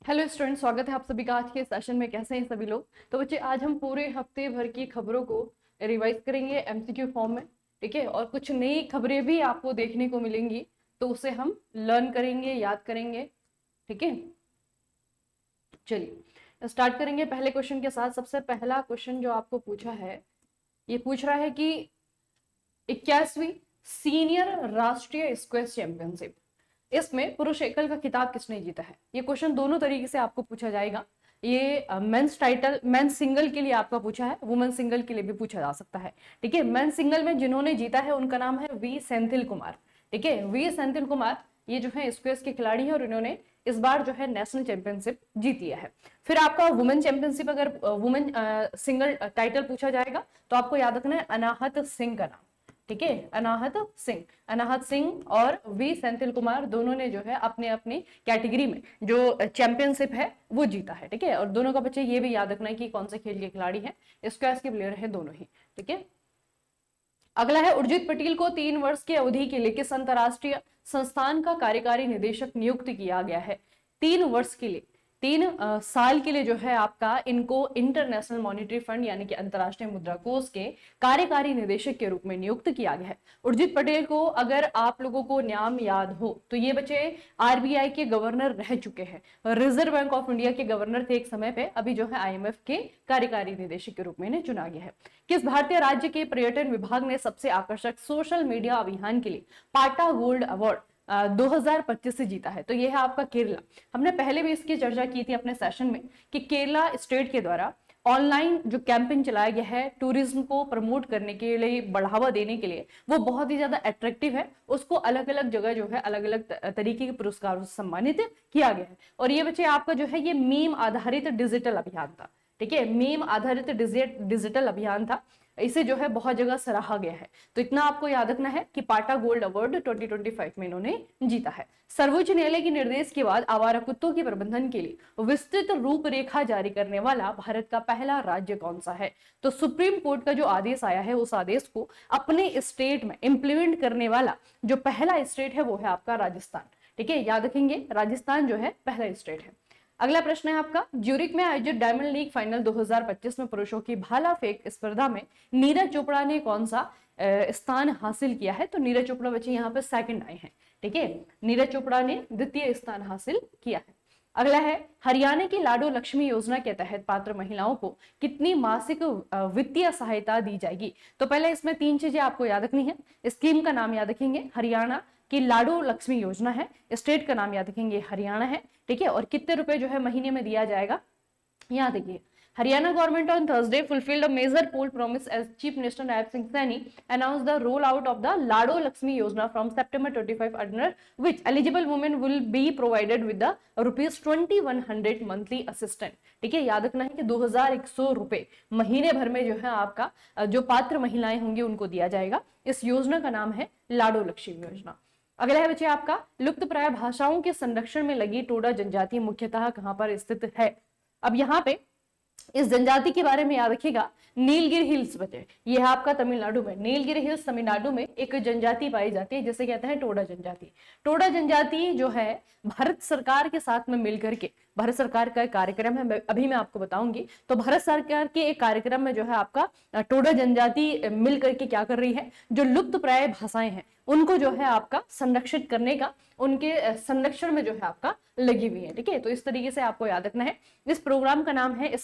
Hello student, स्वागत है आप सभी का आज के सेशन में। कैसे हैं सभी लोग? तो बच्चे, आज हम पूरे हफ्ते भर की खबरों को रिवाइज करेंगे एमसीक्यू फॉर्म में। ठीक है, और कुछ नई खबरें भी आपको देखने को मिलेंगी, तो उसे हम लर्न करेंगे, याद करेंगे। ठीक है, चलिए स्टार्ट करेंगे पहले क्वेश्चन के साथ। सबसे पहला क्वेश्चन जो आपको पूछा है, ये पूछ रहा है कि 21वीं सीनियर राष्ट्रीय स्क्वैश चैंपियनशिप, इसमें पुरुष एकल का खिताब किसने जीता है? ये क्वेश्चन दोनों तरीके से आपको पूछा जाएगा। ये मेंस टाइटल, मेंस सिंगल के लिए आपका पूछा है, वुमेन सिंगल के लिए भी पूछा जा सकता है। ठीक है, मेंस सिंगल में जिन्होंने जीता है उनका नाम है वी सेंथिल कुमार। ठीक है, वी सेंथिल कुमार ये जो है स्क्वैश के खिलाड़ी है और इन्होंने इस बार जो है नेशनल चैंपियनशिप जीती है। फिर आपका वुमेन चैंपियनशिप, अगर वुमेन सिंगल टाइटल पूछा जाएगा तो आपको याद रखना है अनाहत सिंह का नाम। ठीक है, अनाहत सिंह और वी सेंथिल कुमार दोनों ने जो है अपने अपनी कैटेगरी में जो चैंपियनशिप है वो जीता है। ठीक है, और दोनों का बच्चे ये भी याद रखना है कि कौन से खेल के खिलाड़ी हैं, स्क्वैश के प्लेयर है दोनों ही। ठीक है, अगला है उर्जित पटेल को 3 वर्ष की अवधि के लिए किस अंतरराष्ट्रीय संस्थान का कार्यकारी निदेशक नियुक्त किया गया है? 3 वर्ष के लिए, 3 साल के लिए जो है आपका इनको इंटरनेशनल मॉनिटरी फंड यानी कि अंतरराष्ट्रीय मुद्रा कोष के कार्यकारी निदेशक के रूप में नियुक्त किया गया है। उर्जित पटेल को, अगर आप लोगों को नाम याद हो तो ये बच्चे आरबीआई के गवर्नर रह चुके हैं, रिजर्व बैंक ऑफ इंडिया के गवर्नर थे एक समय पे, अभी जो है आईएमएफ के कार्यकारी निदेशक के रूप में इन्हें चुना गया है। किस भारतीय राज्य के पर्यटन विभाग ने सबसे आकर्षक सोशल मीडिया अभियान के लिए पाटा गोल्ड अवार्ड 2025 से जीता है? तो यह है आपका केरला। हमने पहले भी इसकी चर्चा की थी अपने सेशन में कि केरला स्टेट के द्वारा ऑनलाइन जो कैंपेन चलाया गया है टूरिज्म को प्रमोट करने के लिए, बढ़ावा देने के लिए, वो बहुत ही ज्यादा अट्रैक्टिव है। उसको अलग अलग जगह जो है अलग अलग तरीके के पुरस्कारों से सम्मानित किया गया है। और ये बच्चे आपका जो है ये मीम आधारित डिजिटल अभियान था। ठीक है, मीम आधारित डिजिटल अभियान था, इसे जो है बहुत जगह सराहा गया है। तो इतना आपको याद रखना है कि पाटा गोल्ड अवार्ड 2025 में इन्होंने जीता है। सर्वोच्च न्यायालय के निर्देश के बाद आवारा कुत्तों के प्रबंधन के लिए विस्तृत रूपरेखा जारी करने वाला भारत का पहला राज्य कौन सा है? तो सुप्रीम कोर्ट का जो आदेश आया है उस आदेश को अपने स्टेट में इंप्लीमेंट करने वाला जो पहला स्टेट है वो है आपका राजस्थान। ठीक है, याद रखेंगे राजस्थान जो है पहला स्टेट है। अगला प्रश्न है आपका, ज्यूरिक में आयोजित डायमंड लीग फाइनल 2025 में पुरुषों की भाला फेंक स्पर्धा में नीरज चोपड़ा ने कौन सा स्थान हासिल किया है? तो नीरज चोपड़ा बच्चे यहाँ पे सेकंड आए हैं। ठीक है, नीरज चोपड़ा ने द्वितीय स्थान हासिल किया है। अगला है, हरियाणा की लाडो लक्ष्मी योजना के तहत पात्र महिलाओं को कितनी मासिक वित्तीय सहायता दी जाएगी? तो पहले इसमें 3 चीजें आपको याद रखनी है। स्कीम का नाम याद रखेंगे, हरियाणा की लाडो लक्ष्मी योजना है। स्टेट का नाम याद रखेंगे, हरियाणा है। ठीक है, और कितने रुपए जो है महीने में दिया जाएगा, यहाँ देखिए। Haryana government on Thursday fulfilled a major poll promise as Chief Minister Naib Singh Saini announced the rollout of the Lado Lakshmi Yojana from September 25, under which eligible women will be provided with the ₹2100 monthly assistance। ठीक है, याद रखना है कि 2100 रुपए महीने भर में जो है आपका जो पात्र महिलाएं होंगी उनको दिया जाएगा। इस योजना का नाम है लाडो लक्ष्मी योजना। अगला है बच्चे आपका, लुप्त प्राय भाषाओं के संरक्षण में लगी टोडा जनजाति मुख्यतः कहां पर स्थित है? अब यहाँ पे इस जनजाति के बारे में याद रखिएगा, नीलगिरी हिल्स बचे, ये है आपका तमिलनाडु में। नीलगिरी हिल्स तमिलनाडु में एक जनजाति पाई जाती है जिसे कहते हैं टोडा जनजाति। टोडा जनजाति जो है भारत सरकार के साथ में मिलकर के, भारत सरकार का एक कार्यक्रम है, अभी मैं आपको बताऊंगी। तो भारत सरकार के एक कार्यक्रम में जो है आपका टोडा जनजाति मिलकर के क्या कर रही है, जो लुप्त प्राय भाषाएं हैं उनको जो है आपका संरक्षित करने का, उनके संरक्षण में जो है आपका लगी हुई है। ठीक है, तो इस तरीके से आपको याद रखना है। इस प्रोग्राम का नाम है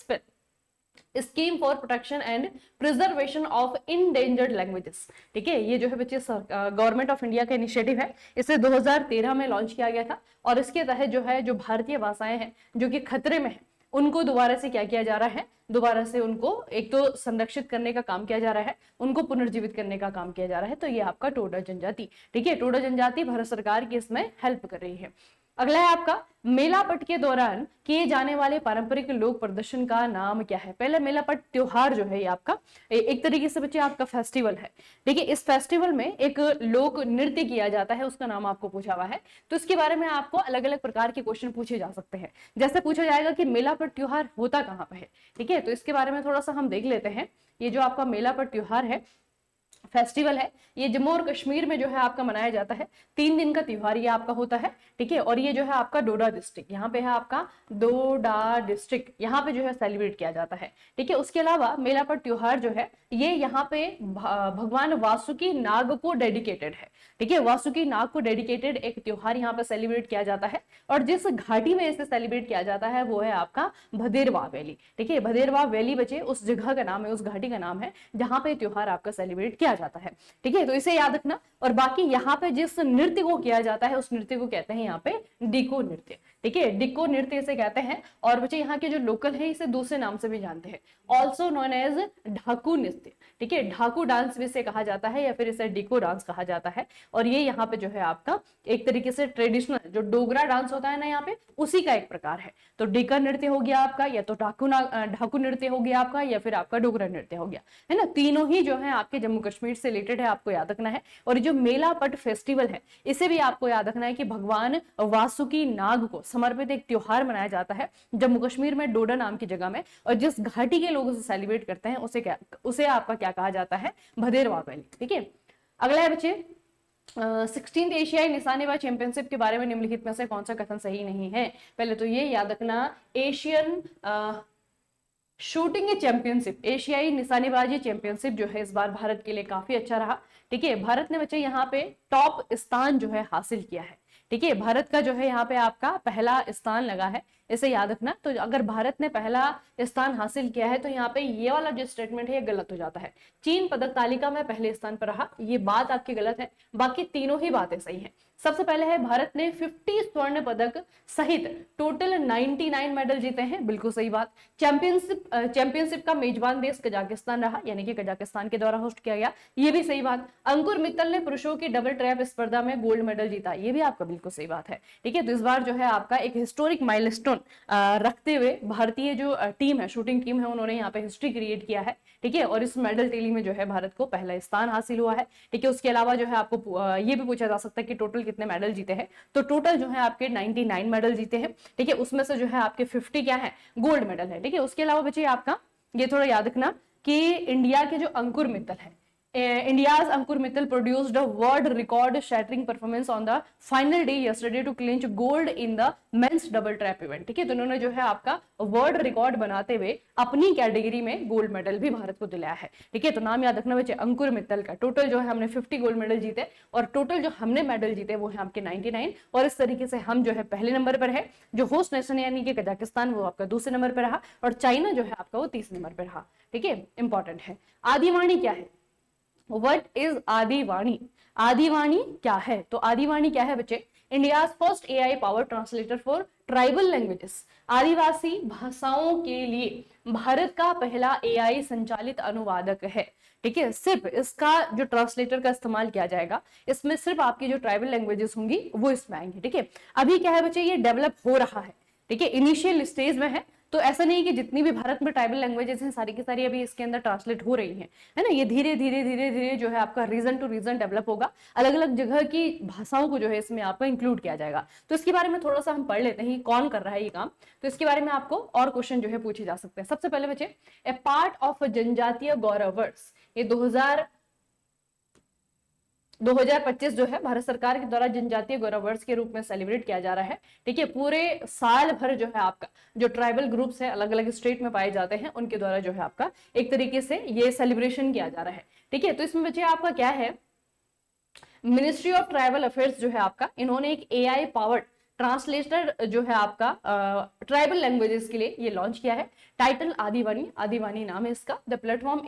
scheme for protection and preservation of endangered languages. ठीक है, ये जो है बच्चे गवर्नमेंट ऑफ इंडिया का इनिशिएटिव है। इसे 2013 में लॉन्च किया गया था और इसके तहत जो है जो भारतीय भाषाएं हैं जो कि खतरे में है उनको दोबारा से क्या किया जा रहा है, दोबारा से उनको एक तो संरक्षित करने का काम किया जा रहा है, उनको पुनर्जीवित करने का काम किया जा रहा है। तो ये आपका टोडा जनजाति। ठीक है, टोडा जनजाति भारत सरकार की इसमें हेल्प कर रही है। अगला है आपका, मेलापट के दौरान किए जाने वाले पारंपरिक लोक प्रदर्शन का नाम क्या है? पहले मेलापट त्योहार जो है ये आपका एक तरीके से बच्चे आपका फेस्टिवल है। देखिए, इस फेस्टिवल में एक लोक नृत्य किया जाता है, उसका नाम आपको पूछा हुआ है। तो इसके बारे में आपको अलग अलग प्रकार के क्वेश्चन पूछे जा सकते हैं। जैसे पूछा जाएगा कि मेलापट त्योहार होता कहाँ पे है। ठीक है, तो इसके बारे में थोड़ा सा हम देख लेते हैं। ये जो आपका मेलापट त्योहार है फेस्टिवल है। ये जम्मू और कश्मीर में जो है आपका मनाया जाता है। 3 दिन का त्योहार ये आपका होता है, ठीक है। और ये जो है आपका डोडा डिस्ट्रिक्ट, यहाँ पे है आपका डोडा डिस्ट्रिक्ट, यहाँ पे जो है सेलिब्रेट किया जाता है, ठीक है। उसके अलावा मेलापट त्योहार जो है ये यहाँ पे भगवान वासुकी नाग को डेडिकेटेड है, ठीक है। वासुकी नाग को डेडिकेटेड एक त्योहार यहाँ पे सेलिब्रेट किया जाता है। और जिस घाटी में इसे सेलिब्रेट किया जाता है वो है आपका भदेरवा वैली, ठीक है। भदेरवा वैली बचे उस जगह का नाम है, उस घाटी का नाम है जहां पे त्योहार आपका सेलिब्रेट किया जाता है, ठीक है। तो इसे याद रखना। और बाकी यहाँ पे जिस नृत्य को किया जाता है उस नृत्य को कहते हैं यहाँ पे डिको नृत्य, ठीक है। डिको नृत्य इसे कहते हैं। और बच्चे यहाँ के जो लोकल है इसे दूसरे नाम से भी जानते हैं, ऑल्सो नोन एज ढाकू नृत्य, ठीक है। ढाकू डांस भी इसे कहा जाता है या फिर इसे डिको डांस कहा जाता है। और ये यहाँ पे जो है आपका एक तरीके से ट्रेडिशनल जो डोगरा डांस होता है ना यहाँ पे, उसी का एक प्रकार है। तो डिका नृत्य हो गया आपका, या तो ढाकू नृत्य हो गया आपका, या फिर आपका डोगरा नृत्य हो गया, है ना। तीनों ही जो है आपके जम्मू कश्मीर से रिलेटेड है, आपको याद रखना है। और जो मेला पट फेस्टिवल है इसे भी आपको याद रखना है कि भगवान वासुकी नाग को समर्पित एक त्योहार मनाया जाता है जम्मू कश्मीर में, डोडा नाम की जगह में। और जिस घाटी के लोग उसे सेलिब्रेट करते हैं उसे आपका क्या कहा जाता है, भदेरवा वैली, ठीक है। अगला है बच्चे 16th एशियाई निशानेबाजी चैंपियनशिप के बारे में निम्नलिखित में से कौन सा कथन सही नहीं है। पहले तो ये याद रखना, एशियन शूटिंग चैंपियनशिप, एशियाई निशानेबाजी चैंपियनशिप जो है इस बार भारत के लिए काफी अच्छा रहा, ठीक है। भारत ने बच्चे यहाँ पे टॉप स्थान जो है हासिल किया है, ठीक है। भारत का जो है यहाँ पे आपका पहला स्थान लगा है, इसे याद रखना। तो अगर भारत ने पहला स्थान हासिल किया है तो यहाँ पे ये वाला जो स्टेटमेंट है ये गलत हो जाता है। चीन पदक तालिका में पहले स्थान पर रहा, ये बात आपकी गलत है, बाकी तीनों ही बातें सही हैं। सबसे पहले है भारत ने 50 स्वर्ण पदक सहित टोटल 99 मेडल जीते हैं, बिल्कुल सही बात। चैंपियनशिप का मेजबान देश कजाकिस्तान रहा, यानी कि कजाकिस्तान के द्वारा होस्ट किया गया, ये भी सही बात। अंकुर मित्तल ने पुरुषों की डबल ट्रैप स्पर्धा में गोल्ड मेडल जीता, ये भी आपका बिल्कुल सही बात है, ठीक है। तो इस बार जो है आपका एक हिस्टोरिक माइलस्टोन रखते हुए भारतीय जो टीम है, शूटिंग टीम है, उन्होंने यहाँ पे हिस्ट्री क्रिएट किया है, ठीक है। और इस मेडल टैली में जो है भारत को पहला स्थान हासिल हुआ है, ठीक है। उसके अलावा जो है आपको ये भी पूछा जा सकता है कि टोटल कितने मेडल जीते हैं, तो टोटल जो है आपके 99 मेडल जीते हैं, ठीक है। उसमें से जो है आपके 50 क्या है, गोल्ड मेडल है, ठीक है। उसके अलावा बच्चे आपका ये थोड़ा याद रखना कि इंडिया के जो अंकुर मित्तल है, India's Ankur Mittal produced a world record shattering performance on the final day yesterday to clinch gold in the men's double trap event, ठीक है। तो उन्होंने जो है आपका वर्ल्ड रिकॉर्ड बनाते हुए अपनी कैटेगरी में गोल्ड मेडल भी भारत को दिलाया है, ठीक है। तो नाम याद रखना बच्चे अंकुर मित्तल का। टोटल जो है हमने 50 गोल्ड मेडल जीते और टोटल जो हमने मेडल जीते वो है आपके 99। और इस तरीके से हम जो है पहले नंबर पर है, जो होस्ट नेशन यानी कि कजाकिस्तान वो आपका दूसरे नंबर पर रहा, और चाइना जो है आपका वो तीसरे नंबर पर रहा, ठीक है। इंपॉर्टेंट है। आदिवाणी क्या है, What is आदिवाणी? आदिवाणी क्या है? तो आदिवाणी क्या है बच्चे? India first AI power translator for tribal languages, आदिवासी भाषाओं के लिए भारत का पहला AI संचालित अनुवादक है, ठीक है। सिर्फ इसका जो ट्रांसलेटर का इस्तेमाल किया जाएगा, इसमें सिर्फ आपकी जो ट्राइबल लैंग्वेजेस होंगी वो इसमें आएंगी, ठीक है। अभी क्या है बच्चे, ये डेवलप हो रहा है, ठीक है, इनिशियल स्टेज में है। तो ऐसा नहीं कि जितनी भी भारत में ट्राइबल लैंग्वेजेस हैं सारी की सारी अभी इसके अंदर ट्रांसलेट हो रही हैं, है ना। ये धीरे धीरे धीरे धीरे जो है आपका रीजन टू रीजन डेवलप होगा, अलग अलग जगह की भाषाओं को जो है इसमें आपका इंक्लूड किया जाएगा। तो इसके बारे में थोड़ा सा हम पढ़ लेते हैं कौन कर रहा है ये काम। तो इसके बारे में आपको और क्वेश्चन जो है पूछे जा सकते हैं। सबसे पहले बच्चे, ए पार्ट ऑफ जनजातीय गौरव वर्ष, ये 2025 जो है भारत सरकार के द्वारा जनजातीय गौरव वर्ष के रूप में सेलिब्रेट किया जा रहा है, ठीक है। पूरे साल भर जो है आपका जो ट्राइबल ग्रुप्स है अलग अलग स्टेट में पाए जाते हैं, उनके द्वारा जो है आपका एक तरीके से ये सेलिब्रेशन किया जा रहा है, ठीक है। तो इसमें बच्चे आपका क्या है, मिनिस्ट्री ऑफ ट्राइबल अफेयर्स जो है आपका, इन्होंने एक AI पावर्ड ट्रांसलेटर जो है आपका ट्राइबल लैंग्वेजेस के लिए ये लॉन्च किया है। टाइटल आदिवाणी, आदिवाणी नाम है इसका। The platform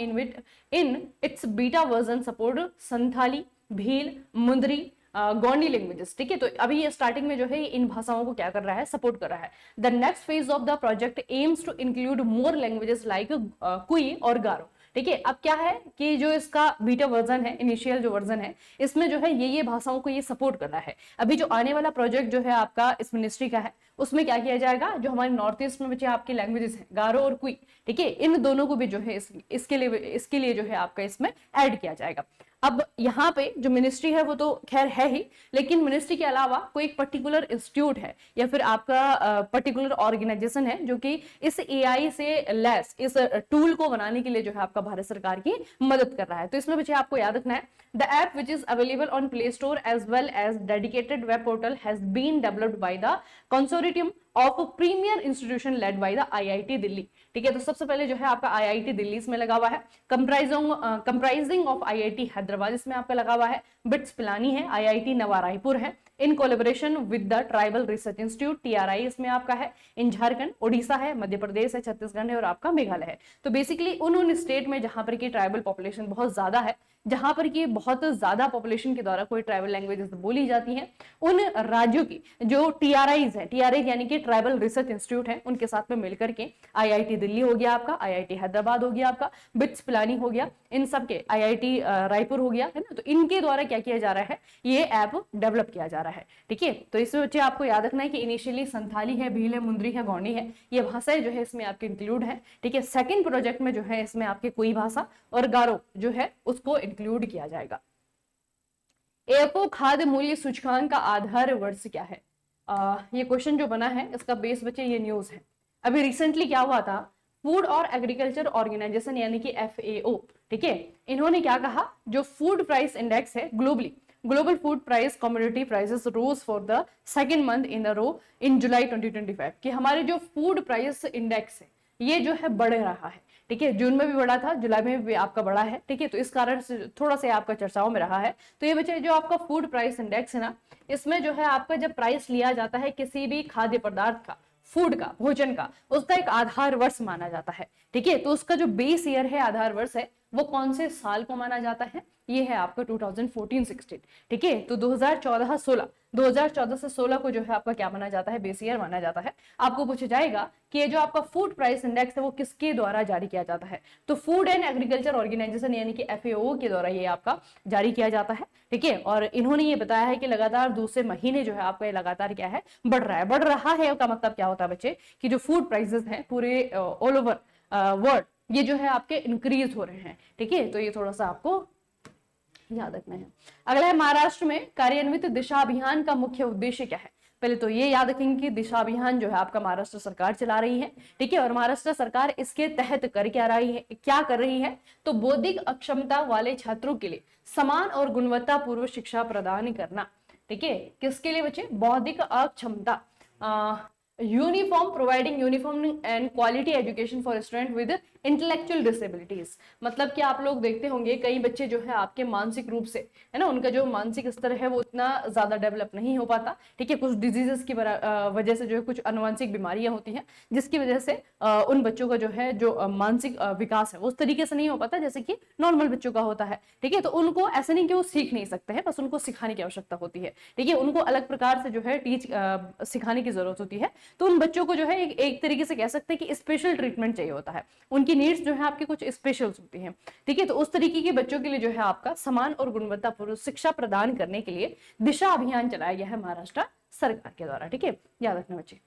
in its beta version support Santhali, Bhil, Mundari, Gondi languages, ठीक है। तो अभी ये स्टार्टिंग में जो है इन भाषाओं को क्या कर रहा है, सपोर्ट कर रहा है। The next phase of the project aims to include more languages like Kui और गारो, ठीक है। अब क्या है कि जो इसका बीटा वर्जन है, इनिशियल जो वर्जन है, इसमें जो है ये भाषाओं को ये सपोर्ट कर रहा है। अभी जो आने वाला प्रोजेक्ट जो है आपका इस मिनिस्ट्री का है, उसमें क्या किया जाएगा, जो हमारे नॉर्थ ईस्ट में बच्चे आपकी लैंग्वेजेस हैं गारो और कुई, ठीक है, इन दोनों को भी जो है इसके लिए जो है आपका इसमें ऐड किया जाएगा। अब यहाँ पे जो मिनिस्ट्री है वो तो खैर है ही, लेकिन मिनिस्ट्री के अलावा कोई एक पर्टिकुलर इंस्टीट्यूट है या फिर आपका पर्टिकुलर ऑर्गेनाइजेशन है जो कि इस एआई से लेस इस टूल को बनाने के लिए जो है आपका भारत सरकार की मदद कर रहा है। तो इसमें बच्चे आपको याद रखना है, the app which is available on Play Store as well as dedicated web portal has been developed by the consortium of premier institution led by the IIT Delhi. ठीक है, तो सबसे पहले जो है आपका आईआईटी दिल्ली इसमें लगा हुआ है, कंप्राइजिंग ऑफ आईआईटी हैदराबाद इसमें आपका लगा हुआ है, बिट्स पिलानी है, आईआईटी नवा रायपुर है, in collaboration with the tribal research institute TRI इसमें आपका है, इन झारखंड, ओडिशा है, मध्य प्रदेश है, छत्तीसगढ़ है और आपका मेघालय है। तो बेसिकली उन स्टेट में जहां पर की ट्राइबल पॉपुलेशन बहुत ज्यादा है, जहां पर की बहुत ज्यादा पॉपुलेशन के द्वारा कोई ट्राइबल लैंग्वेजेस बोली जाती हैं, उन राज्यों की जो टीआरआईज है, टीआरआई यानी कि ट्राइबल रिसर्च इंस्टीट्यूट है, उनके साथ में मिलकर के आईआईटी दिल्ली हो गया आपका, आईआईटी हैदराबाद हो गया आपका, बिट्स पिलानी हो गया, इन सब के आईआईटी रायपुर हो गया है ना, तो इनके द्वारा क्या किया जा रहा है, ये ऐप डेवलप किया जा रहा है। ठीक है, तो इसमें बच्चे आपको याद रखना है कि इनिशियली संथाली है, भील है, मुंदरी है, गौंडी है, ये भाषाएं जो है इसमें आपके इंक्लूड है। ठीक है, सेकंड प्रोजेक्ट में जो है इसमें आपके कोई भाषा और गारो जो है उसको इंक्लूड किया जाएगा। एफओ खाद्य मूल्य सूचकांक का आधार वर्ष क्या है? ये क्वेश्चन जो बना है इसका बेस बच्चे ये न्यूज है, अभी रिसेंटली क्या हुआ था, फूड और एग्रीकल्चर ऑर्गेनाइजेशन यानी कि FAO, ठीक है, इन्होंने क्या कहा, जो फूड प्राइस इंडेक्स है globally, global food price commodity prices rose for the second month in a row in July 2025, कि हमारे जो फूड प्राइस इंडेक्स है ये जो है बढ़ रहा है। ठीक है, जून में भी बढ़ा था, जुलाई में भी आपका बढ़ा है। ठीक है, तो इस कारण से थोड़ा सा आपका चर्चाओं में रहा है। तो ये बच्चे जो आपका फूड प्राइस इंडेक्स है ना, इसमें जो है आपका जब प्राइस लिया जाता है किसी भी खाद्य पदार्थ का, फूड का, भोजन का, उसका एक आधार वर्ष माना जाता है। ठीक है, तो उसका जो बेस ईयर है, आधार वर्ष है, वो कौन से साल को माना जाता है, ये है आपका 2014-16। ठीक है, तो 2014 से 16 को जो है आपका क्या माना जाता है, बेस ईयर माना जाता है। आपको पूछा जाएगा कि ये जो आपका फूड प्राइस इंडेक्स है वो किसके द्वारा जारी किया जाता है, तो फूड एंड एग्रीकल्चर ऑर्गेनाइजेशन यानी कि FAO के द्वारा ये आपका जारी किया जाता है। ठीक है, और इन्होंने ये बताया है कि लगातार दूसरे महीने जो है आपका ये लगातार क्या है, बढ़ रहा है। बढ़ रहा है का मतलब क्या होता है बच्चे, कि जो फूड प्राइसेस हैं पूरे ऑल ओवर वर्ल्ड ये जो है आपके इंक्रीज हो रहे हैं। ठीक है, तो ये थोड़ा सा आपको याद रखना है। अगला है, महाराष्ट्र में कार्यान्वित दिशा अभियान का मुख्य उद्देश्य क्या है? पहले तो ये याद रखेंगे कि दिशा अभियान जो है आपका महाराष्ट्र सरकार चला रही है। ठीक है, और महाराष्ट्र सरकार इसके तहत कर क्या रही है, क्या कर रही है, तो बौद्धिक अक्षमता वाले छात्रों के लिए समान और गुणवत्तापूर्ण शिक्षा प्रदान करना। ठीक है, किसके लिए बच्चे, बौद्धिक अक्षमता, uniform providing uniform and quality education for student with intellectual disabilities. मतलब कि आप लोग देखते होंगे कई बच्चे जो है आपके मानसिक रूप से है ना, उनका जो मानसिक स्तर है वो उतना ज्यादा डेवलप नहीं हो पाता। ठीक है, कुछ डिजीजेस की वजह से जो है कुछ अनुवांशिक बीमारियां होती हैं जिसकी वजह से उन बच्चों का जो है जो मानसिक विकास है उस तरीके से नहीं हो पाता जैसे कि नॉर्मल बच्चों का होता है। ठीक है, तो उनको ऐसा नहीं कि वो सीख नहीं सकते हैं, बस उनको सिखाने की आवश्यकता होती है। ठीक है, उनको अलग प्रकार से जो है सिखाने की जरूरत होती है। तो उन बच्चों को जो है एक तरीके से कह सकते हैं कि स्पेशल ट्रीटमेंट चाहिए होता है, उनकी नीड्स जो है आपकी कुछ स्पेशल्स होती हैं। ठीक है, तो उस तरीके के बच्चों के लिए जो है आपका समान और गुणवत्तापूर्ण शिक्षा प्रदान करने के लिए दिशा अभियान चलाया गया है महाराष्ट्र सरकार के द्वारा। ठीक है, याद रखना बच्चे।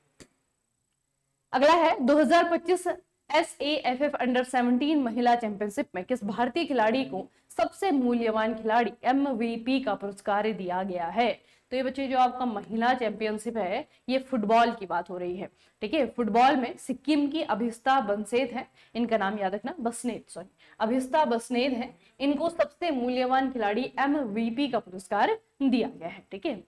अगला है 2025 SAFF अंडर 17 महिला चैंपियनशिप में किस भारतीय खिलाड़ी को सबसे मूल्यवान खिलाड़ी MVP का पुरस्कार दिया गया है? तो ये बच्चे जो आपका महिला चैंपियनशिप है ये फुटबॉल की बात हो रही है। ठीक है, फुटबॉल में सिक्किम की अभिस्ता बसनेत है, इनका नाम याद रखना, अभिस्ता बसनेत है, इनको सबसे मूल्यवान खिलाड़ी MVP का पुरस्कार दिया गया है। ठीक है,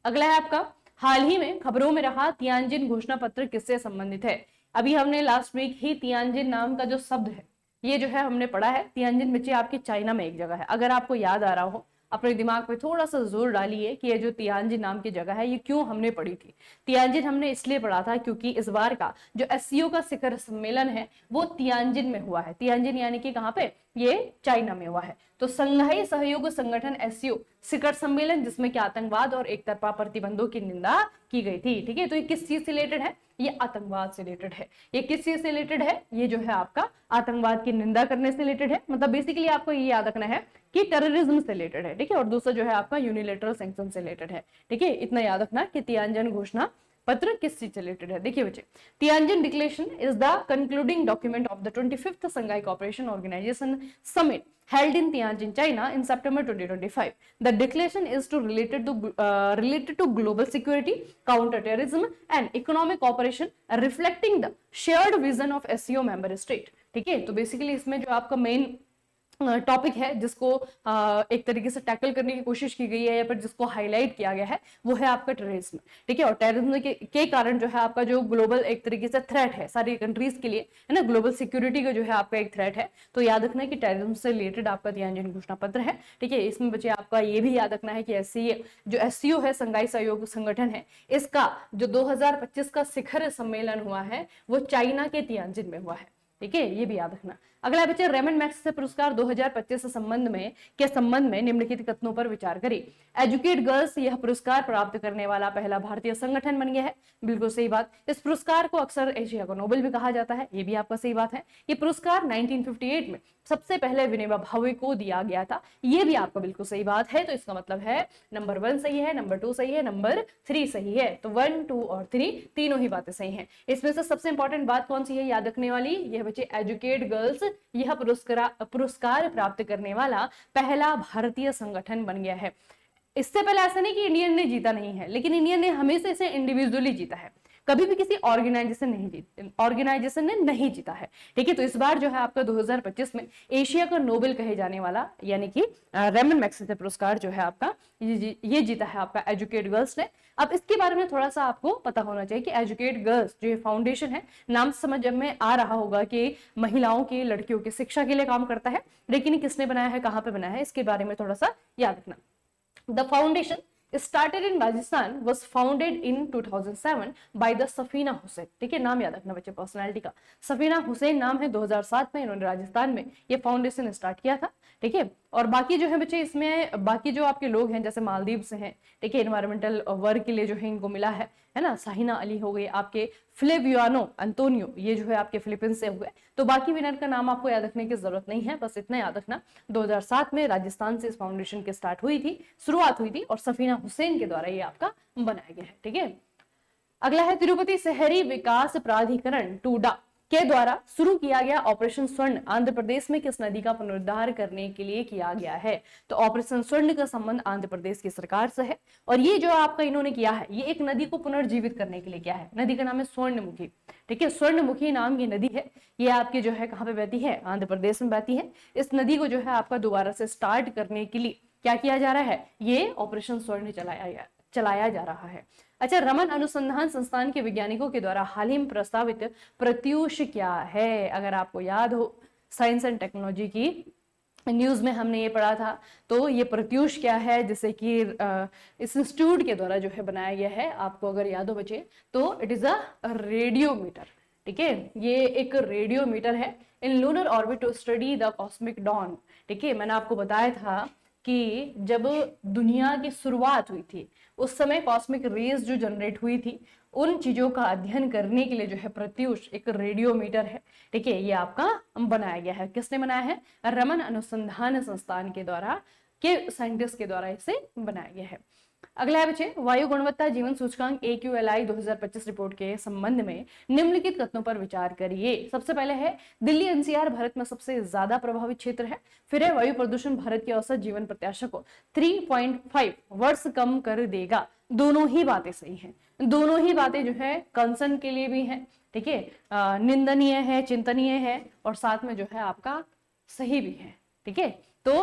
अगला है आपका, हाल ही में खबरों में रहा तियानजिन घोषणा पत्र किससे संबंधित है? अभी हमने लास्ट वीक ही तियानजिन नाम का जो शब्द है ये जो है हमने पढ़ा है। तियानजिन बच्चे आपके चाइना में एक जगह है, अगर आपको याद आ रहा हो अपने दिमाग पे थोड़ा सा जोर डालिए कि ये जो तियानजिन नाम की जगह है ये क्यों हमने पढ़ी थी। तियानजिन हमने इसलिए पढ़ा था क्योंकि इस बार का जो SCO का शिखर सम्मेलन है वो तियानजिन में हुआ है। तियानजिन यानी कि कहाँ पे, ये चाइना में हुआ है। तो संघाई सहयोग संगठन SCO शिखर सम्मेलन जिसमें कि आतंकवाद और एक तरफा प्रतिबंधों की निंदा की गई थी। ठीक है, तो ये किस चीज से रिलेटेड है, ये आतंकवाद से रिलेटेड है। ये किस चीज से रिलेटेड है, ये जो है आपका आतंकवाद की निंदा करने से रिलेटेड है। मतलब बेसिकली आपको ये याद रखना है कि टेररिज्म से रिलेटेड है। ठीक है, और दूसरा जो है आपका यूनिलेटरल सैंक्शन से रिलेटेड है। ठीक है, इतना याद रखना कि तियानजिन घोषणा पत्र किस चीज से रिलेटेड है? देखिए बच्चे, Tianjin declaration is the concluding document of the 25th Shanghai cooperation organisation summit held in Tianjin, China in September 2025. The declaration is related to global security, counter-terrorism and economic cooperation, reflecting the shared vision of SCO member state. ठीक है, तो basically इसमें जो आपका main topic है जिसको एक तरीके से टैकल करने की कोशिश की गई है या फिर जिसको हाईलाइट किया गया है वो है आपका टेररिज्म। ठीक है, और टेररिज्म के कारण जो है आपका जो ग्लोबल एक तरीके से थ्रेट है सारी कंट्रीज के लिए, है ना, ग्लोबल सिक्योरिटी का जो है आपका एक थ्रेट है। तो याद रखना है कि टेररिज्म से रिलेटेड आपका तियानजिन घोषणा पत्र है। ठीक है, इसमें बच्चे आपका ये भी याद रखना है कि जो SCO है, संघाई सहयोग संगठन है, इसका जो 2025 का शिखर सम्मेलन हुआ है वो चाइना के तियानजिन में हुआ है। ठीक है, ये भी याद रखना। अगला बच्चे, रेमंड मैग्सेसे पुरस्कार 2025 के संबंध में निम्नलिखित कथनों पर विचार करें। एजुकेट गर्ल्स यह पुरस्कार प्राप्त करने वाला पहला भारतीय संगठन बन गया है। बिल्कुल सही बात। इस पुरस्कार को अक्सर एशिया का नोबेल भी कहा जाता है, ये भी आपका सही बात है। ये पुरस्कार 1958 में सबसे पहले विनोबा भावे को दिया गया था, ये भी आपका बिल्कुल सही बात है। तो इसका मतलब है नंबर 1 सही है, नंबर 2 सही है, नंबर 3 सही है। तो 1, 2 और 3 तीनों ही बातें सही हैं। इसमें से सबसे इंपॉर्टेंट बात कौन सी है याद रखने वाली? यह बच्चे एजुकेट गर्ल्स यह पुरस्कार प्राप्त करने वाला पहला भारतीय संगठन बन गया है। इससे पहले ऐसा नहीं कि इंडियन ने जीता नहीं है, लेकिन इंडियन ने हमेशा इसे इंडिविजुअली जीता है, कभी भी किसी ऑर्गेनाइजेशन ने नहीं जीता है। ठीक है, तो इस बार जो है आपका 2025 में एशिया का नोबेल कहे जाने वाला यानी कि रेमंड मैग्सेसे पुरस्कार जो है आपका ये जीता है आपका एजुकेट गर्ल्स ने। अब इसके बारे में थोड़ा सा आपको पता होना चाहिए कि एजुकेट गर्ल्स जो फाउंडेशन है, नाम से समझ में आ रहा होगा कि महिलाओं की, लड़कियों की शिक्षा के लिए काम करता है, लेकिन किसने बनाया है, कहां पे बनाया है, इसके बारे में थोड़ा सा याद रखना। The foundation started in Rajasthan was founded in 2007 by the Safina Hussain. ठीक है, नाम याद रखना बच्चे पर्सनालिटी का, सफीना हुसैन नाम है। 2007 में इन्होंने राजस्थान में ये फाउंडेशन स्टार्ट किया था। ठीक है, और बाकी जो है बच्चे इसमें बाकी जो आपके लोग हैं जैसे मालदीव से हैं, ठीक है, एनवायरमेंटल वर्क के लिए जो है इनको मिला है ना, साहिना अली हो गई, आपके फ्लेवियानो अंतोनियो ये जो है आपके फिलीपींस से हुए। तो बाकी विनर का नाम आपको याद रखने की जरूरत नहीं है, बस इतना याद रखना 2007 में राजस्थान से इस फाउंडेशन की शुरुआत हुई थी और सफीना हुसैन के द्वारा ये आपका बनाया गया है। ठीक है, अगला है तिरुपति शहरी विकास प्राधिकरण टूडा के द्वारा शुरू किया गया ऑपरेशन स्वर्ण आंध्र प्रदेश में किस नदी का पुनरुद्धार करने के लिए किया गया है? तो ऑपरेशन स्वर्ण का संबंध आंध्र प्रदेश की सरकार से है और ये जो आपका इन्होंने किया है ये एक नदी को पुनर्जीवित करने के लिए किया है। नदी का नाम है स्वर्णमुखी। ठीक है, स्वर्णमुखी नाम की नदी है, ये आपकी जो है कहाँ पे बहती है? आंध्र प्रदेश में बहती है। इस नदी को जो है आपका दोबारा से स्टार्ट करने के लिए क्या किया जा रहा है? ये ऑपरेशन स्वर्ण चलाया जा रहा है। अच्छा, रमन अनुसंधान संस्थान के वैज्ञानिकों के द्वारा हाल ही में प्रस्तावित प्रत्यूष क्या है? अगर आपको याद हो साइंस एंड टेक्नोलॉजी की न्यूज में हमने ये पढ़ा था, तो ये प्रत्यूष क्या है, जिसे कि इस इंस्टीट्यूट के द्वारा जो है बनाया गया है। आपको अगर याद हो बच्चे तो इट इज अ रेडियोमीटर। ठीक है, ये एक रेडियोमीटर है in lunar orbit to study the cosmic dawn. ठीक है, मैंने आपको बताया था कि जब दुनिया की शुरुआत हुई थी उस समय कॉस्मिक रेज जो जनरेट हुई थी उन चीजों का अध्ययन करने के लिए जो है प्रत्यूष एक रेडियोमीटर है। ठीक है, ये आपका बनाया गया है। किसने बनाया है? रमन अनुसंधान संस्थान के द्वारा के साइंटिस्ट के द्वारा इसे बनाया गया है। अगला है बच्चे, वायु गुणवत्ता जीवन सूचकांक AQLI 2025 रिपोर्ट के संबंध में निम्नलिखित कथनों पर विचार करिए। सबसे पहले है दिल्ली NCR भारत में सबसे ज्यादा प्रभावित क्षेत्र है। फिर है वायु प्रदूषण भारत की औसत जीवन प्रत्याशा को 3.5 वर्ष कम कर देगा। दोनों ही बातें सही हैं, दोनों ही बातें जो है कंसर्न के लिए भी हैं। ठीक है, निंदनीय है, चिंतनीय है और साथ में जो है आपका सही भी है। ठीक है, तो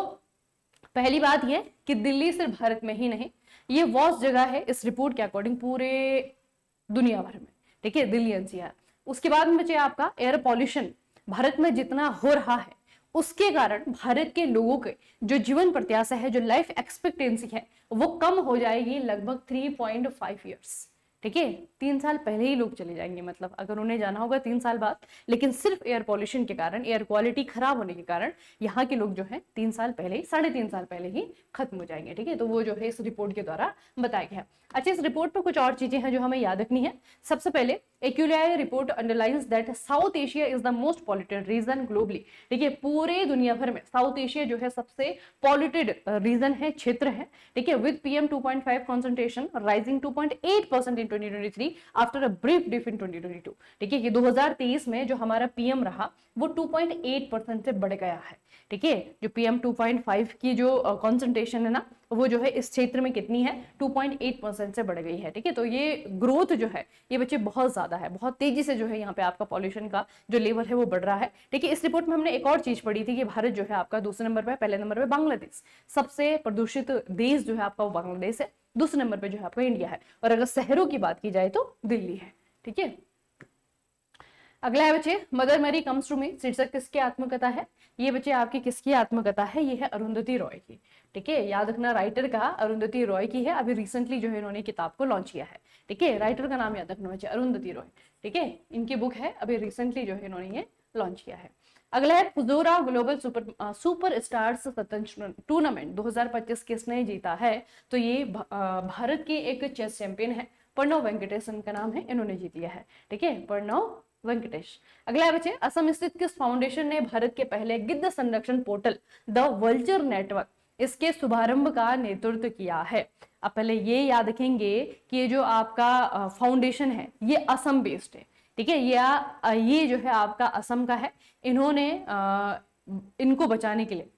पहली बात यह कि दिल्ली सिर्फ भारत में ही नहीं, ये वर्स्ट जगह है इस रिपोर्ट के अकॉर्डिंग पूरे दुनिया भर में। ठीक है, दिल्ली NCR। उसके बाद में बचे आपका एयर पॉल्यूशन भारत में जितना हो रहा है उसके कारण भारत के लोगों के जो जीवन प्रत्याशा है, जो लाइफ एक्सपेक्टेंसी है, वो कम हो जाएगी लगभग 3.5 ईयर्स। ठीक है, 3 साल पहले ही लोग चले जाएंगे, मतलब अगर उन्हें जाना होगा 3 साल बाद, लेकिन सिर्फ एयर पॉल्यूशन के कारण, एयर क्वालिटी खराब होने के कारण यहाँ के लोग जो है 3 साल पहले ही, 3.5 साल पहले ही खत्म हो जाएंगे। ठीक है, तो वो जो है इस रिपोर्ट के द्वारा बताया गया है। अच्छा, इस रिपोर्ट पर कुछ और चीजें हैं जो हमें याद रखनी है। सबसे पहले AQLI report underlines that South Asia is the most polluted region globally. ठीक है, पूरे दुनिया भर में साउथ एशिया जो है सबसे पॉल्यूटेड रीजन है, क्षेत्र है। ठीक है, with PM 2.5 concentration rising 2.8% in 2023 after a brief dip in 2022। ठीक है, कि 2023 में जो हमारा पीएम रहा वो 2.8% से बढ़ गया है। ठीक है, जो पीएम 2.5 की जो कॉन्सेंट्रेशन है ना, वो जो है इस क्षेत्र में कितनी है, 2.8% से बढ़ गई है। ठीक है, तो ये ग्रोथ जो है ये बच्चे बहुत ज्यादा है, बहुत तेजी से जो है यहाँ पे आपका पॉल्यूशन का जो लेवल है वो बढ़ रहा है। ठीक है, इस रिपोर्ट में हमने एक और चीज पढ़ी थी कि भारत जो है आपका दूसरे नंबर पे, पहले नंबर पे बांग्लादेश, सबसे प्रदूषित देश जो है आपका वो बांग्लादेश है, दूसरे नंबर पे जो है आपका इंडिया है, और अगर शहरों की बात की जाए तो दिल्ली है। ठीक है, अगला है बच्चे, Mother Mary comes to me, शीर्षक किसकी आत्मकथा है? ये बच्चे आपकी किसकी आत्मकथा है? ये है अरुंधति रॉय की। ठीक है, याद रखना राइटर का अरुंधति रॉय की है, अभी रिसेंटली जो है इन्होंने किताब को लॉन्च किया है। ठीक है, राइटर का नाम याद रखना बच्चे, अरुंधति रॉय। ठीक है, इनकी बुक है, अभी रिसेंटली जो है इन्होंने ये लॉन्च किया है। अगला है फुजोरा ग्लोबल सुपर स्टार्स शतरंज टूर्नामेंट 2025 किसने जीता है? तो ये भारत के एक चेस चैंपियन है, प्रणव वेंकटेश इनका नाम है, इन्होंने जीत लिया है। ठीक है, प्रणव वेंकटेश। अगला है बच्चे, असम स्थित किस फाउंडेशन ने भारत के पहले गिद्ध संरक्षण पोर्टल द वल्चर नेटवर्क इसके शुभारंभ का नेतृत्व किया है? अब पहले ये याद रखेंगे कि ये जो आपका फाउंडेशन है ये असम बेस्ड है। ठीक है, ये जो है आपका असम का है। इन्होंने इनको बचाने के लिए,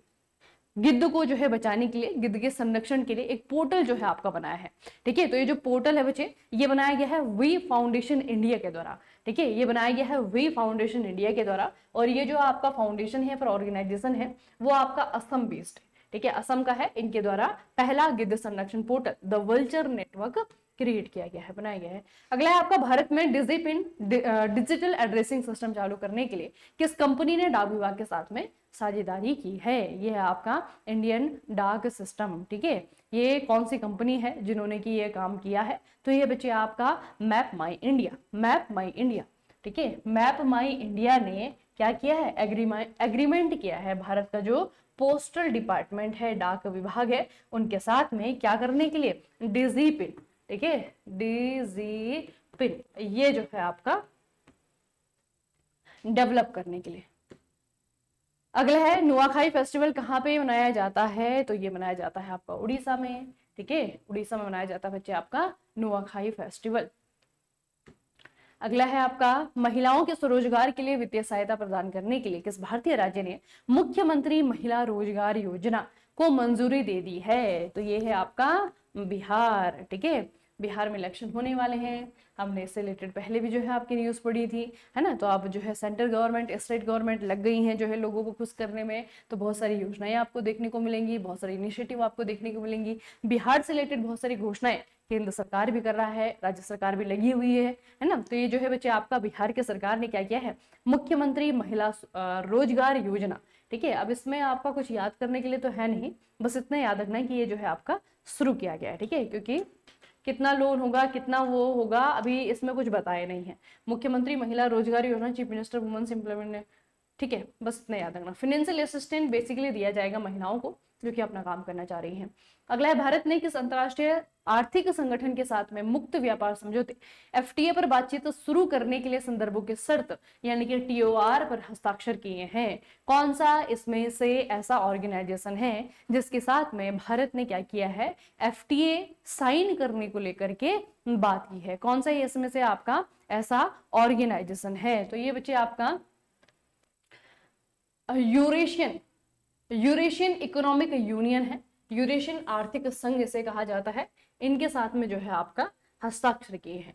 गिद्ध को जो है बचाने के लिए, गिद्ध के संरक्षण के लिए एक पोर्टल जो है आपका बनाया है। ठीक है, तो ये जो पोर्टल है बच्चे ये बनाया गया है वी फाउंडेशन इंडिया के द्वारा। ठीक है, ये बनाया गया है वी फाउंडेशन इंडिया के द्वारा, और ये जो आपका फाउंडेशन है फिर ऑर्गेनाइजेशन है वो आपका असम बेस्ड है। ठीक है, असम का है, इनके द्वारा पहला गिद्ध संरक्षण portal the vulture network create किया गया है, बनाया गया है। अगला है आपका, भारत में डिजिपिन डिजिटल एड्रेसिंग सिस्टम चालू करने के लिए किस कंपनी ने डाक विभाग के साथ में साझेदारी की है? ये है आपका इंडियन डाक सिस्टम। ठीक है, ये कौन सी कंपनी है जिन्होंने की ये काम किया है? तो ये बच्चे आपका मैप माई इंडिया, मैप माई इंडिया। ठीक है, मैप माई इंडिया ने क्या किया है, एग्रीमेंट किया है भारत का जो पोस्टल डिपार्टमेंट है, डाक विभाग है, उनके साथ में क्या करने के लिए, डिजिपिन। ठीक है, डिजिपिन ये जो है आपका डेवलप करने के लिए। अगला है, नुआखाई फेस्टिवल कहाँ पे मनाया जाता है? तो ये मनाया जाता है आपका उड़ीसा में। ठीक है, उड़ीसा में मनाया जाता है बच्चे आपका नुआखाई फेस्टिवल। अगला है आपका, महिलाओं के स्वरोजगार के लिए वित्तीय सहायता प्रदान करने के लिए किस भारतीय राज्य ने मुख्यमंत्री महिला रोजगार योजना को मंजूरी दे दी है? तो ये है आपका बिहार। ठीक है, बिहार में इलेक्शन होने वाले हैं, हमने इससे रिलेटेड पहले भी जो है आपकी न्यूज पढ़ी थी, है ना। तो अब जो है सेंट्रल गवर्नमेंट, स्टेट गवर्नमेंट लग गई हैं जो है लोगों को खुश करने में, तो बहुत सारी योजनाएं आपको देखने को मिलेंगी, बहुत सारी इनिशिएटिव आपको देखने को मिलेंगी। बिहार से रिलेटेड बहुत सारी घोषणाएं केंद्र सरकार भी कर रहा है, राज्य सरकार भी लगी हुई है ना। तो ये जो है बच्चे आपका बिहार के सरकार ने क्या किया है, मुख्यमंत्री महिला रोजगार योजना। ठीक है, अब इसमें आपका कुछ याद करने के लिए तो है नहीं, बस इतना याद रखना है कि ये जो है आपका शुरू किया गया है। ठीक है, क्योंकि कितना लोन होगा, कितना वो होगा, अभी इसमें कुछ बताया नहीं है। मुख्यमंत्री महिला रोजगार योजना, चीफ मिनिस्टर वुमेन्स एम्प्लॉयमेंट। ठीक है, बस इतना याद रखना। फाइनेंशियल असिस्टेंट बेसिकली दिया जाएगा महिलाओं को जो कि अपना काम करना चाह रही हैं। अगला है, भारत ने किस अंतरराष्ट्रीय आर्थिक संगठन के साथ में मुक्त व्यापार समझौते एफटीए पर बातचीत शुरू करने के लिए संदर्भों की शर्त यानी कि टीओआर पर हस्ताक्षर किए हैं? कौन सा इसमें से ऐसा ऑर्गेनाइजेशन है जिसके साथ में भारत ने क्या किया है, एफटीए साइन करने को लेकर के बात की है? कौन सा इसमें से आपका ऐसा ऑर्गेनाइजेशन है? तो ये बच्चे आपका यूरेशियन इकोनॉमिक यूनियन है, यूरेशियन आर्थिक संघ इसे कहा जाता है। इनके साथ में जो है आपका हस्ताक्षर किए हैं।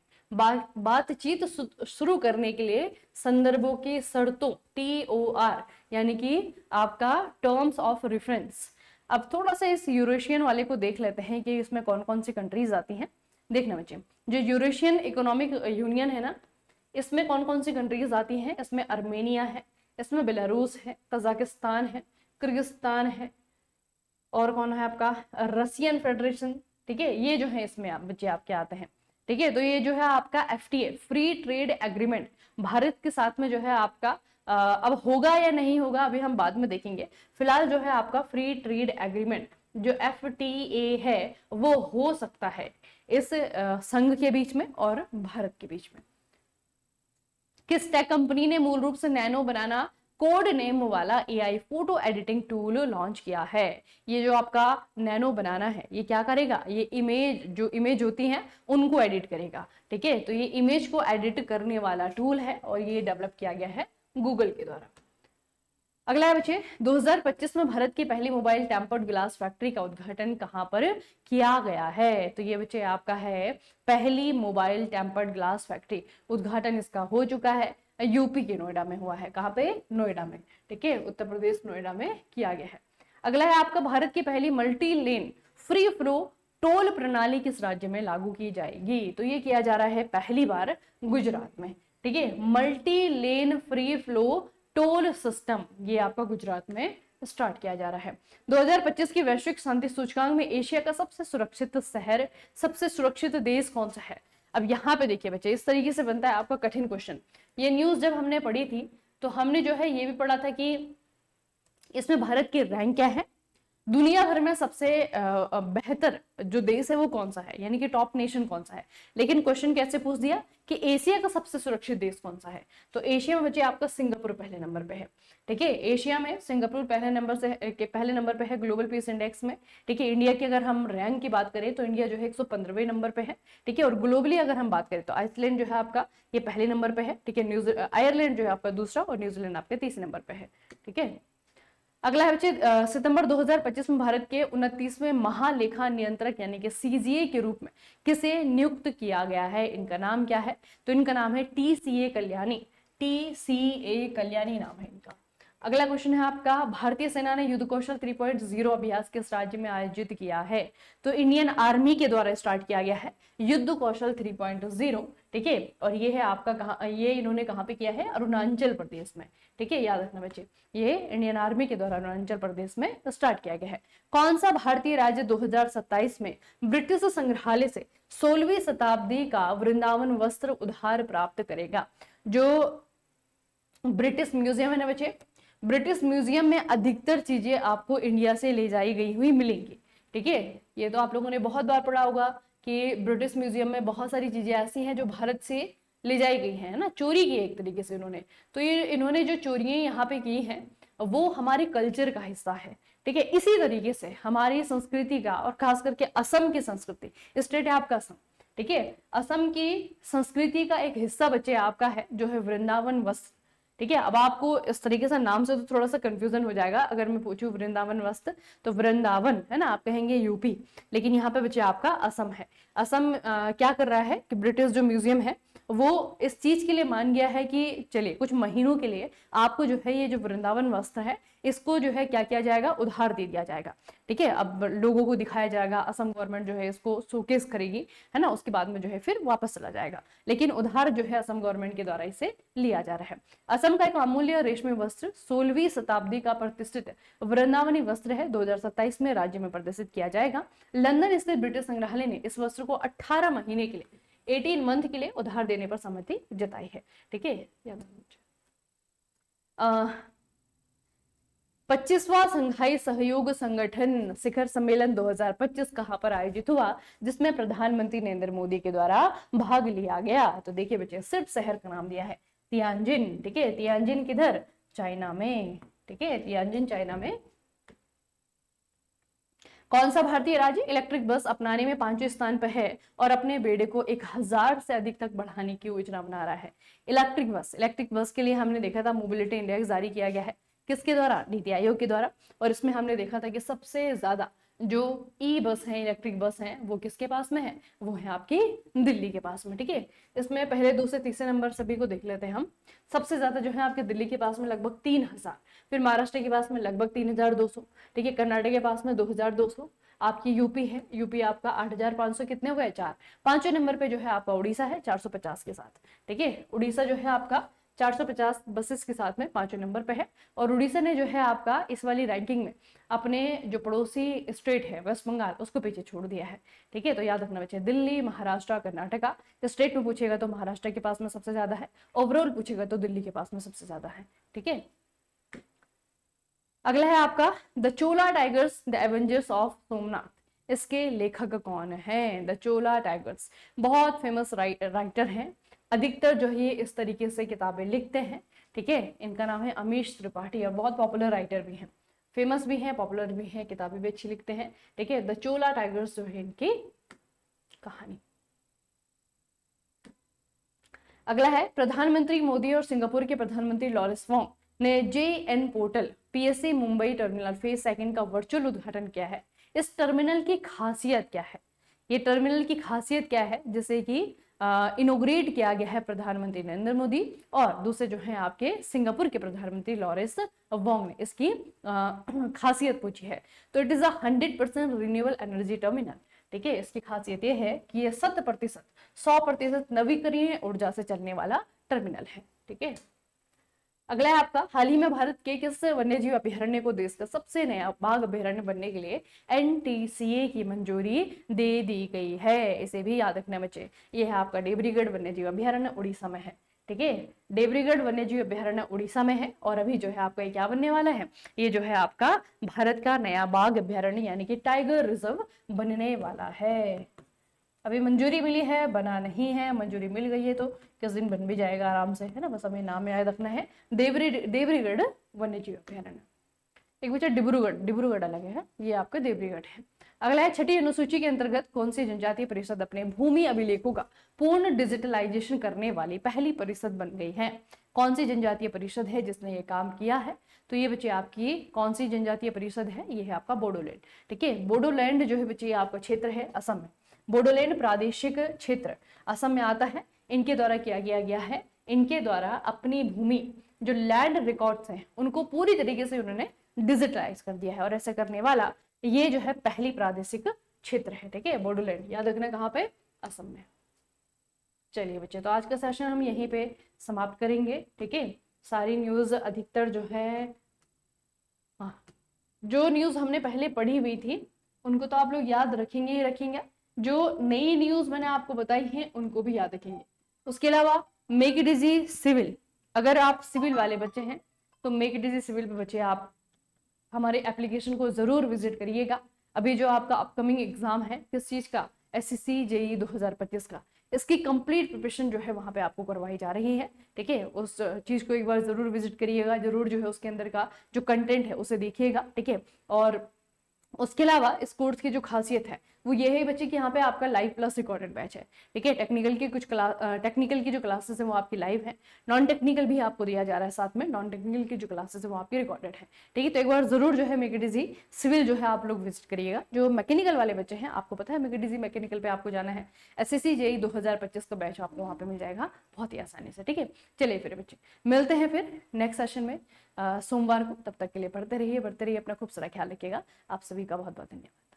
बातचीत शुरू करने के लिए संदर्भों की शर्तों, टीओआर यानी कि आपका टर्म्स ऑफ रेफरेंस। अब थोड़ा सा इस यूरेशियन वाले को देख लेते हैं कि इसमें कौन कौन सी कंट्रीज आती हैं। देखना बच्चे, जो यूरेशियन इकोनॉमिक यूनियन है ना, इसमें कौन कौन सी कंट्रीज आती हैं? इसमें अर्मेनिया है, इसमें बेलारूस है, कजाकिस्तान है, किर्गिस्तान है, और कौन है आपका रशियन फेडरेशन। ठीक है, ये जो है इसमें आप बच्चे आपके आते हैं। ठीक है, तो ये जो है आपका FTA, free trade agreement, Bharat के साथ में जो है आपका अब होगा या नहीं होगा अभी हम बाद में देखेंगे। फिलहाल जो है आपका फ्री ट्रेड एग्रीमेंट जो एफटीए है वो हो सकता है इस संघ के बीच में और भारत के बीच में। किस टेक कंपनी ने मूल रूप से नैनो बनाना कोड नेम वाला AI photo editing tool launch किया है। ये जो आपका नैनो बनाना है, ये क्या करेगा, ये इमेज होती हैं उनको एडिट करेगा। ठीक है, तो ये इमेज को एडिट करने वाला टूल है और ये डेवलप किया गया है गूगल के द्वारा। अगला है बच्चे, 2025 में भारत की पहली मोबाइल टेम्पर्ड ग्लास फैक्ट्री का उद्घाटन कहां पर किया गया है? तो ये बच्चे आपका है पहली मोबाइल टेम्पर्ड ग्लास फैक्ट्री, उद्घाटन इसका हो चुका है, यूपी के नोएडा में हुआ है। कहां पे? नोएडा में। ठीक है, उत्तर प्रदेश नोएडा में किया गया है। अगला है आपका, भारत की पहली multi lane free flow toll प्रणाली किस राज्य में लागू की जाएगी? तो ये किया जा रहा है पहली बार गुजरात में। ठीक है, multi lane free flow toll system ये आपका गुजरात में स्टार्ट किया जा रहा है। 2025 की वैश्विक शांति सूचकांक में एशिया का सबसे सुरक्षित शहर, सबसे सुरक्षित देश कौन सा है? अब यहाँ पे देखिए बच्चे, इस तरीके से बनता है आपका कठिन क्वेश्चन। ये न्यूज जब हमने पढ़ी थी तो हमने जो है ये भी पढ़ा था कि इसमें भारत की रैंक क्या है, दुनिया भर में सबसे बेहतर जो देश है वो कौन सा है, यानी कि टॉप नेशन कौन सा है। लेकिन क्वेश्चन कैसे पूछ दिया कि एशिया का सबसे सुरक्षित देश कौन सा है? तो एशिया में बच्चे आपका सिंगापुर पहले नंबर पे है। ठीक है, एशिया में सिंगापुर पहले नंबर पे है ग्लोबल पीस इंडेक्स में। ठीक है, इंडिया की अगर हम रैंक की बात करें तो इंडिया जो है 115वें नंबर पे है। ठीक है, और ग्लोबली अगर हम बात करें तो आइसलैंड जो है आपका ये पहले नंबर पे है। ठीक है, आयरलैंड जो है आपका दूसरा और न्यूजीलैंड आपके तीसरे नंबर पे है। ठीक है, अगला है बच्चे, सितंबर 2025 में भारत के 29वें महालेखा नियंत्रक यानी कि सीजीए के रूप में किसे नियुक्त किया गया है? इनका नाम क्या है? तो इनका नाम है टीसीए कल्याणी। टीसीए कल्याणी नाम है इनका। अगला क्वेश्चन है आपका, भारतीय सेना ने युद्ध कौशल 3.0 अभ्यास किस राज्य में आयोजित किया है? तो इंडियन आर्मी के द्वारा स्टार्ट किया गया है युद्ध कौशल 3.0। ठीक है, और ये है आपका कहा, ये इन्होंने कहां पे किया है? अरुणाचल प्रदेश में। ठीक है, याद रखना बच्चे, ये इंडियन आर्मी के द्वारा अरुणाचल प्रदेश में स्टार्ट किया गया है। कौन सा भारतीय राज्य 2027 में ब्रिटिश संग्रहालय से 16वीं शताब्दी का वृंदावन वस्त्र उधार प्राप्त करेगा? जो ब्रिटिश म्यूजियम है ना बच्चे, ब्रिटिश म्यूजियम में अधिकतर चीजें आपको इंडिया से ले जाई गई हुई मिलेंगी। ठीक है, ये तो आप लोगों ने बहुत बार पढ़ा होगा कि ब्रिटिश म्यूजियम में बहुत सारी चीजें ऐसी हैं जो भारत से ले जाई गई हैं, है ना, चोरी की एक तरीके से इन्होंने। तो ये इन्होंने जो चोरियां यहाँ पे की हैं वो हमारे कल्चर का हिस्सा है। ठीक है, इसी तरीके से हमारी संस्कृति का, और खास करके असम की संस्कृति, स्टेट है आपका असम। ठीक है, असम की संस्कृति का एक हिस्सा बच्चे आपका है जो है वृंदावन वस्त्र। ठीक है, अब आपको इस तरीके से नाम से तो थोड़ा सा कंफ्यूजन हो जाएगा। अगर मैं पूछूं वृंदावन वस्त्र तो वृंदावन है ना, आप कहेंगे यूपी, लेकिन यहाँ पे बच्चे आपका असम है। असम क्या कर रहा है कि ब्रिटिश जो म्यूजियम है वो इस चीज के लिए मान गया है कि चलिए कुछ महीनों के लिए आपको जो है ये जो वृंदावन वस्त्र है इसको जो है क्या किया जाएगा, उधार दे दिया जाएगा। ठीक है, अब लोगों को दिखाया जाएगा, असम गवर्नमेंट जो है इसको शोकेस करेगी, है ना, उसके बाद में जो है फिर वापस चला जाएगा, लेकिन उधार जो है असम गवर्नमेंट के द्वारा इसे लिया जा रहा है। असम का एक अमूल्य रेशमी वस्त्र 16वीं शताब्दी का प्रतिष्ठित वृंदावनी वस्त्र है, 2027 में राज्य में प्रदर्शित किया जाएगा। लंदन स्थित ब्रिटिश संग्रहालय ने इस वस्त्र को 18 महीने के लिए 18 मंथ के लिए उधार देने पर सहमति जताई है। ठीक है, 25वां संघाई सहयोग संगठन शिखर सम्मेलन 2025 कहां पर आयोजित हुआ जिसमें प्रधानमंत्री नरेंद्र मोदी के द्वारा भाग लिया गया? तो देखिए बच्चे, सिर्फ शहर का नाम दिया है, तियानजिन। ठीक है, तियानजिन किधर? चाइना में। ठीक है, तियानजिन चाइना में। कौन सा भारतीय राज्य इलेक्ट्रिक बस अपनाने में 5वें स्थान पर है और अपने बेड़े को 1000 से अधिक तक बढ़ाने की योजना बना रहा है? इलेक्ट्रिक बस के लिए हमने देखा था मोबिलिटी इंडेक्स जारी किया गया है, किसके द्वारा? नीति आयोग के द्वारा। और इसमें हमने देखा था कि सबसे ज्यादा जो ई बस है, इलेक्ट्रिक बस है, वो किसके पास में है? वो है आपकी दिल्ली के पास में। ठीक है, इसमें पहले 2 से तीसरे नंबर सभी को देख लेते हैं हम। सबसे ज्यादा जो है आपके दिल्ली के पास में लगभग 3000, फिर महाराष्ट्र के पास में लगभग 3200। ठीक है, कर्नाटक के पास में 2200, आपकी यूपी है, यूपी आपका 8500, कितने हो गए? 4। 5वें नंबर पे जो है आपका उड़ीसा है 450 के साथ। ठीक है, उड़ीसा जो है आपका 450 बसेस के साथ में 5वें नंबर पे है। और उड़ीसा ने जो है आपका इस वाली रैंकिंग में अपने जो पड़ोसी स्टेट है वेस्ट बंगाल उसको पीछे छोड़ दिया है। ठीक है, तो याद रखना बच्चे, दिल्ली, महाराष्ट्र, कर्नाटका, स्टेट में पूछेगा तो महाराष्ट्र के पास में सबसे ज्यादा है, ओवरऑल पूछेगा तो दिल्ली के पास में सबसे ज्यादा है। ठीक है, अगला है आपका the Chola tigers the Avengers of Somnath, इसके लेखक कौन हैं? The Chola tigers. बहुत फेमस राइटर हैं, अधिकतर जो है इस तरीके से किताबें लिखते हैं, ठीक है। इनका नाम है अमीश त्रिपाठी और बहुत पॉपुलर राइटर भी हैं, फेमस भी हैं, पॉपुलर भी हैं, किताबें भी अच्छी लिखते हैं, ठीक है। द चोला टाइगर्स जो है इनकी कहानी। अगला है, प्रधानमंत्री मोदी और सिंगापुर के प्रधानमंत्री लॉरेंस वोंग ने JN portal PSC Mumbai terminal phase 2 का वर्चुअल उद्घाटन किया है। इस टर्मिनल की खासियत क्या है? ये टर्मिनल की खासियत क्या है जिसे कि इनोग्रेट किया गया है प्रधानमंत्री नरेंद्र मोदी और दूसरे जो है आपके सिंगापुर के प्रधानमंत्री लॉरेंस वोंग ने इसकी खासियत पूछी है। तो it is 100% renewable energy terminal, ठीक है। इसकी खासियत यह है कि ये 100% नवीकरणीय ऊर्जा से चलने वाला टर्मिनल है, ठीक है। अगला है आपका, हाल ही में भारत के किस वन्यजीव अभ्यारण्य को देश का सबसे नया बाघ अभ्यारण्य बनने के लिए NTCA की मंजूरी दे दी गई है? इसे भी याद रखना बच्चे, ये है आपका डेब्रीगढ़ वन्यजीव अभ्यारण्य उड़ीसा में है, ठीक है। डेब्रीगढ़ वन्यजीव अभ्यारण्य उड़ीसा में है और अभी जो है आपका ये क्या बनने वाला है? ये जो है आपका भारत का नया बाघ अभ्यारण्य यानी कि टाइगर रिजर्व बनने वाला है। अभी मंजूरी मिली है, बना नहीं है, मंजूरी मिल गई है तो किस दिन बन भी जाएगा आराम से, है ना। बस हमें नाम याद रखना है, देवरीगढ़ वन्यजीव अभ्यारण्य। एक बच्चा डिब्रूगढ़ अलग है, ये आपका देवरीगढ़ है। अगला है, छठी अनुसूची के अंतर्गत कौन सी जनजातीय परिषद अपने भूमि अभिलेखों का पूर्ण डिजिटलाइजेशन करने वाली पहली परिषद बन गई है? कौन सी जनजातीय परिषद है जिसने ये काम किया है? तो ये बच्चे आपकी कौन सी जनजातीय परिषद है? ये है आपका बोडोलैंड, ठीक है। बोडोलैंड जो है बच्चे आपका क्षेत्र है असम में, बोडोलैंड प्रादेशिक क्षेत्र असम में आता है। इनके द्वारा किया गया है, इनके द्वारा अपनी भूमि जो लैंड रिकॉर्ड्स हैं उनको पूरी तरीके से उन्होंने डिजिटलाइज कर दिया है और ऐसा करने वाला ये जो है पहली प्रादेशिक क्षेत्र है, ठीक है। बोडोलैंड याद रखना कहाँ पे? असम में। चलिए बच्चे, तो आज का सेशन हम यहीं पे समाप्त करेंगे, ठीक है। सारी न्यूज अधिकतर जो है, हाँ, जो न्यूज हमने पहले पढ़ी हुई थी उनको तो आप लोग याद रखेंगे ही रखेंगे, जो नई न्यूज मैंने आपको बताई है उनको भी याद रखेंगे। उसके अलावा मेक इट इजी सिविल, अगर आप सिविल वाले बच्चे हैं तो मेक इट इजी सिविल पे बच्चे आप हमारे एप्लीकेशन को जरूर विजिट करिएगा। अभी जो आपका अपकमिंग एग्जाम है किस चीज का? SSC JEE 2025 का, इसकी कंप्लीट प्रिपरेशन जो है वहां पे आपको करवाई जा रही है, ठीक है। उस चीज को एक बार जरूर विजिट करिएगा, जरूर जो है उसके अंदर का जो कंटेंट है उसे देखिएगा, ठीक है। और उसके अलावा इस कोर्स की जो खासियत है वो ये है बच्चे कि यहाँ पे आपका लाइव प्लस रिकॉर्डेड बैच है, ठीक है। टेक्निकल की जो क्लासेस है वो आपकी लाइव है, नॉन टेक्निकल भी आपको दिया जा रहा है साथ में, नॉन टेक्निकल की जो क्लासेस है वो आपकी रिकॉर्डेड है, ठीक है। तो एक बार जरूर जो है मेक इट इजी सिविल जो है आप लोग विजिट करिएगा। जो मैकेनिकल वाले बच्चे हैं आपको पता है मेक इट इजी मैकेनिकल पे आपको जाना है, SSC JEE 2025 का बैच आपको वहाँ पे मिल जाएगा बहुत ही आसानी से, ठीक है। चलिए फिर बच्चे मिलते हैं फिर नेक्स्ट सेशन में सोमवार को, तब तक के लिए पढ़ते रहिए, बढ़ते रहिए, अपना खूब सारा ख्याल रखिएगा। आप सभी का बहुत बहुत धन्यवाद।